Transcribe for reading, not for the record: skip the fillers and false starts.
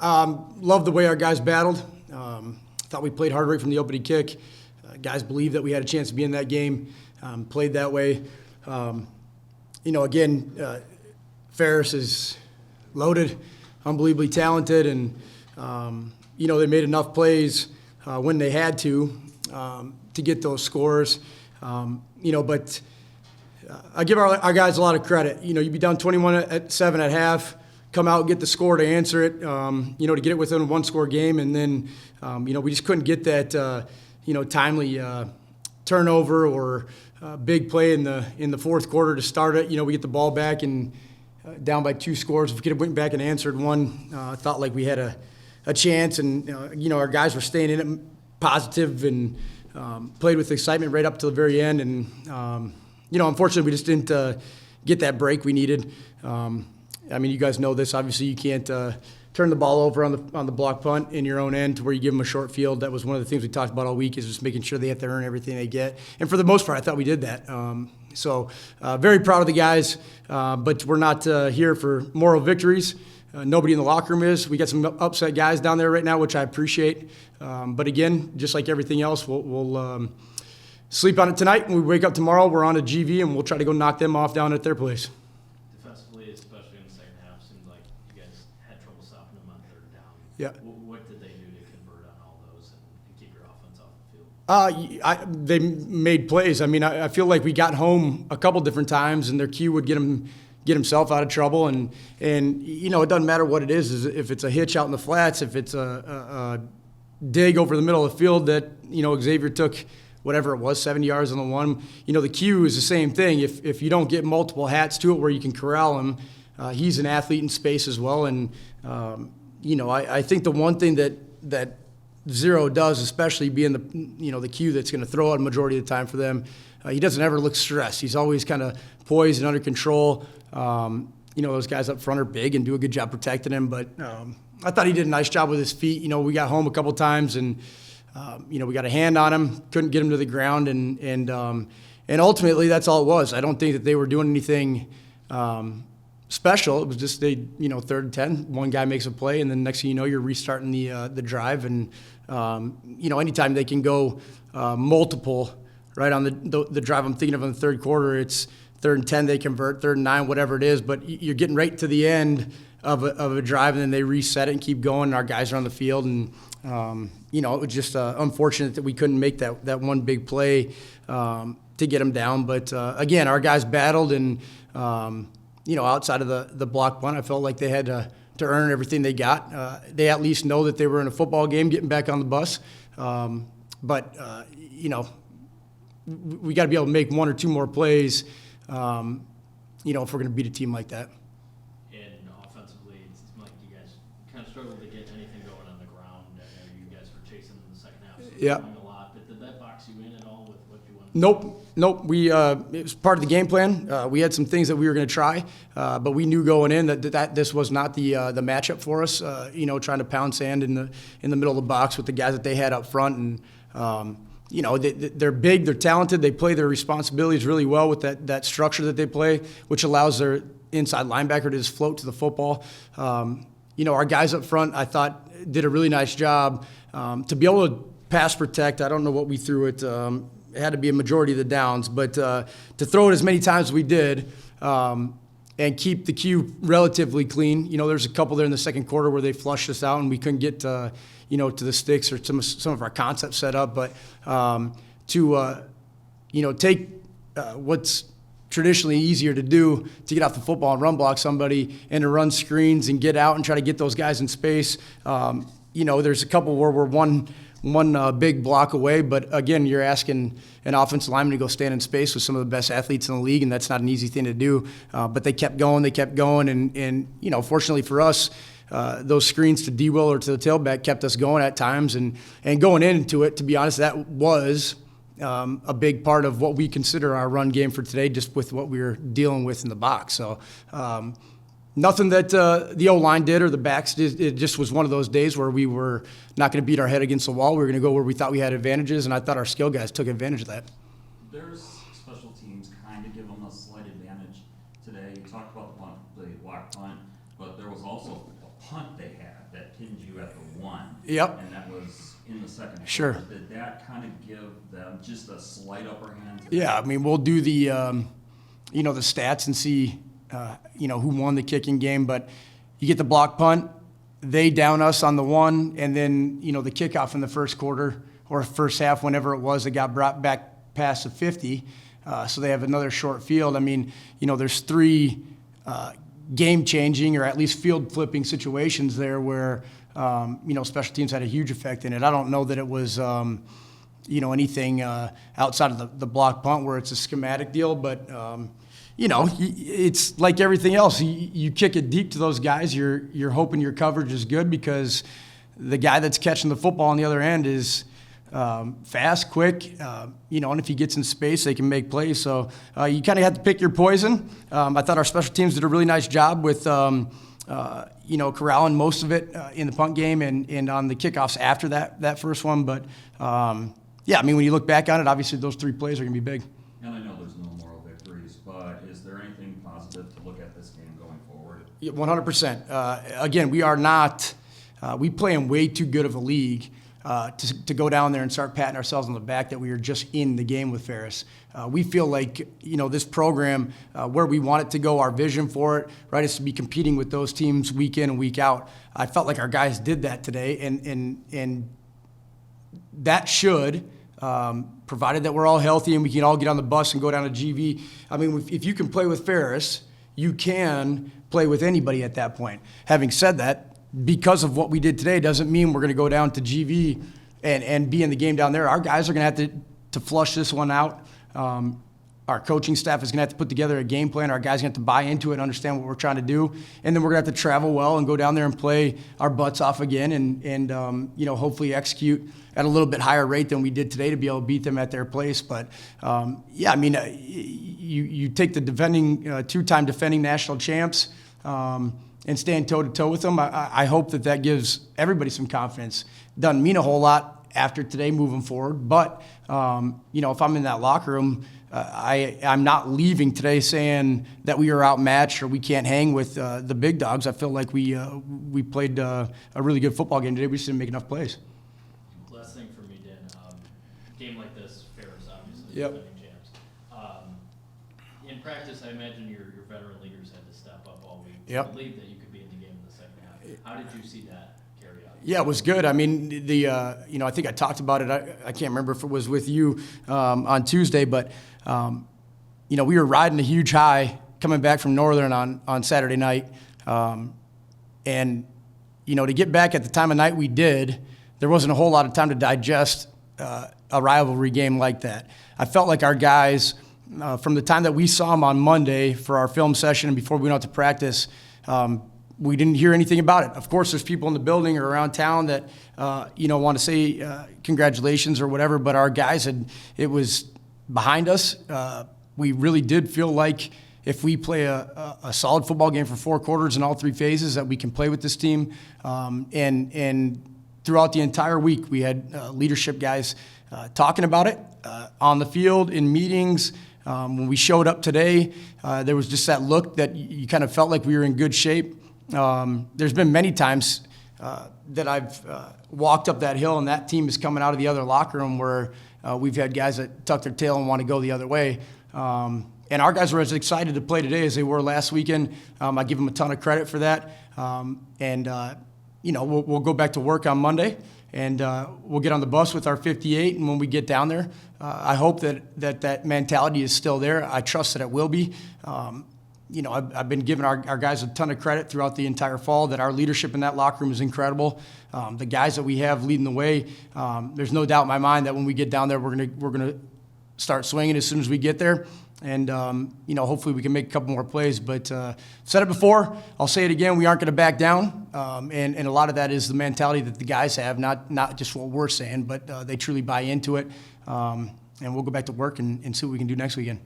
Loved the way our guys battled. Thought we played hard right from the opening kick. Guys believed that we had a chance to be in that game. Played that way. Again, Ferris is loaded, unbelievably talented, and they made enough plays when they had to get those scores. But I give our guys a lot of credit. You'd be down 21-7 at half, come out and get the score to answer it. To get it within a one-score game, and then we just couldn't get that timely turnover or big play in the fourth quarter to start it. We get the ball back and down by 2 scores. If we could have went back and answered one, I thought like we had a chance, and our guys were staying in it positive and played with excitement right up to the very end. And unfortunately, we just didn't get that break we needed. You guys know this. Obviously, you can't turn the ball over on the block punt in your own end to where you give them a short field. That was one of the things we talked about all week, is just making sure they have to earn everything they get. And for the most part, I thought we did that. So very proud of the guys, but we're not here for moral victories. Nobody in the locker room is. We got some upset guys down there right now, which I appreciate. But again, just like everything else, we'll sleep on it tonight. When we wake up tomorrow, we're on to GV, and we'll try to go knock them off down at their place. Especially in the second half, seemed like you guys had trouble stopping them on third down. Yeah. What did they do to convert on all those and keep your offense off the field? They made plays. I feel like we got home a couple different times, and their Q would get himself out of trouble. And it doesn't matter what it is if it's a hitch out in the flats, if it's a dig over the middle of the field that Xavier took, whatever it was, 70 yards on the one. The Q is the same thing. If you don't get multiple hats to it where you can corral him, he's an athlete in space as well. And, I think the one thing that Zero does, especially being the Q that's going to throw out a majority of the time for them, he doesn't ever look stressed. He's always kind of poised and under control. Those guys up front are big and do a good job protecting him. But I thought he did a nice job with his feet. We got home a couple times, and we got a hand on him, couldn't get him to the ground, and ultimately that's all it was. I don't think that they were doing anything special. It was just third and 10, one guy makes a play, and then next thing you know, you're restarting the drive. And anytime they can go multiple right on the drive I'm thinking of in the third quarter, it's third and 10, they convert, third and 9, whatever it is. But you're getting right to the end of a drive, and then they reset it and keep going, and our guys are on the field. And it was just unfortunate that we couldn't make that one big play to get them down. But again, our guys battled, and outside of the block punt, I felt like they had to earn everything they got. They at least know that they were in a football game, getting back on the bus. But we got to be able to make 1 or 2 more plays, if we're going to beat a team like that. And offensively, it seems like you guys kind of struggled to get anything going on the ground. I know you guys were chasing in the second half, so yeah, a lot. But did that box you in at all with what you wanted? Nope. It was part of the game plan. We had some things that we were going to try, but we knew going in that this was not the matchup for us. Trying to pound sand in the middle of the box with the guys that they had up front, and they're big, they're talented, they play their responsibilities really well with that structure that they play, which allows their inside linebacker to just float to the football. Our guys up front, I thought, did a really nice job to be able to pass protect. I don't know what we threw it. It had to be a majority of the downs, but to throw it as many times as we did and keep the Q relatively clean. There's a couple there in the second quarter where they flushed us out and we couldn't get to the sticks or some of our concepts set up. But to take what's traditionally easier to do, to get off the football and run block somebody, and to run screens and get out and try to get those guys in space. There's a couple where we're one big block away, but again, you're asking an offensive lineman to go stand in space with some of the best athletes in the league, and that's not an easy thing to do. But they kept going, and fortunately for us, those screens to D-Will or to the tailback kept us going at times, and going into it, to be honest, that was a big part of what we consider our run game for today, just with what we were dealing with in the box. So nothing that the O-line did or the backs did. It just was one of those days where we were not going to beat our head against the wall. We were going to go where we thought we had advantages, and I thought our skill guys took advantage of that. There's special teams kind of give them a slight advantage today. You talked about the block punt, but there was also a punt they had that pinned you at the 1. Yep. And that was in the second quarter. Sure. Did that kind of give them just a slight upper hand? Yeah, I mean, we'll do the, the stats and see, who won the kicking game. But you get the block punt, they down us on the 1, and then, the kickoff in the first quarter or first half, whenever it was, it got brought back past the 50. So they have another short field. I mean, there's 3 game-changing or at least field-flipping situations there where, special teams had a huge effect in it. I don't know that it was, anything outside of the block punt where it's a schematic deal, but, it's like everything else. You kick it deep to those guys, you're hoping your coverage is good because the guy that's catching the football on the other end is fast, quick, and if he gets in space, they can make plays. So you kind of have to pick your poison. I thought our special teams did a really nice job with, corralling most of it in the punt game and on the kickoffs after that first one. But, when you look back on it, obviously those 3 plays are going to be big. And I know there's no moral victories, but is there anything positive to look at this game going forward? Yeah, 100%. Again, we are not we play in way too good of a league to go down there and start patting ourselves on the back that we are just in the game with Ferris. We feel like, this program, where we want it to go, our vision for it, right, is to be competing with those teams week in and week out. I felt like our guys did that today, and that should, provided that we're all healthy and we can all get on the bus and go down to GV. I mean, if you can play with Ferris, you can play with anybody at that point. Having said that, because of what we did today doesn't mean we're going to go down to GV and be in the game down there. Our guys are going to have to flush this one out. Our coaching staff is going to have to put together a game plan. Our guys are going to have to buy into it, understand what we're trying to do. And then we're going to have to travel well and go down there and play our butts off again and hopefully execute at a little bit higher rate than we did today to be able to beat them at their place. But, you take the defending, 2-time defending national champs, and stand toe-to-toe with them. I hope that gives everybody some confidence. Doesn't mean a whole lot after today moving forward, but, if I'm in that locker room, I'm not leaving today saying that we are outmatched or we can't hang with the big dogs. I feel like we played a really good football game today. We just didn't make enough plays. Last thing for me, Dan. Game like this, Ferris, obviously, Yep. defending champs. In practice, I imagine your veteran leaders had to step up all week to Yep. believe that you could be in the game in the second half. How did you see that carry out? Yeah, it was good. I mean, I think I talked about it. I can't remember if it was with you on Tuesday, but, we were riding a huge high coming back from Northern on Saturday night. And, to get back at the time of night we did, there wasn't a whole lot of time to digest a rivalry game like that. I felt like our guys, from the time that we saw them on Monday for our film session and before we went out to practice, we didn't hear anything about it. Of course, there's people in the building or around town that, want to say congratulations or whatever, but our guys it was behind us. We really did feel like if we play a solid football game for 4 quarters in all 3 phases that we can play with this team. And throughout the entire week, we had leadership guys talking about it on the field, in meetings. When we showed up today, there was just that look that you kind of felt like we were in good shape. There's been many times that I've walked up that hill and that team is coming out of the other locker room where we've had guys that tuck their tail and want to go the other way. And our guys were as excited to play today as they were last weekend. I give them a ton of credit for that. We'll go back to work on Monday, and we'll get on the bus with our 58. And when we get down there, I hope that mentality is still there. I trust that it will be. I've been giving our guys a ton of credit throughout the entire fall, that our leadership in that locker room is incredible. The guys that we have leading the way, there's no doubt in my mind that when we get down there, we're gonna start swinging as soon as we get there. And, hopefully we can make a couple more plays. But said it before, I'll say it again, we aren't going to back down. And a lot of that is the mentality that the guys have, not just what we're saying, but they truly buy into it. And we'll go back to work and see what we can do next weekend.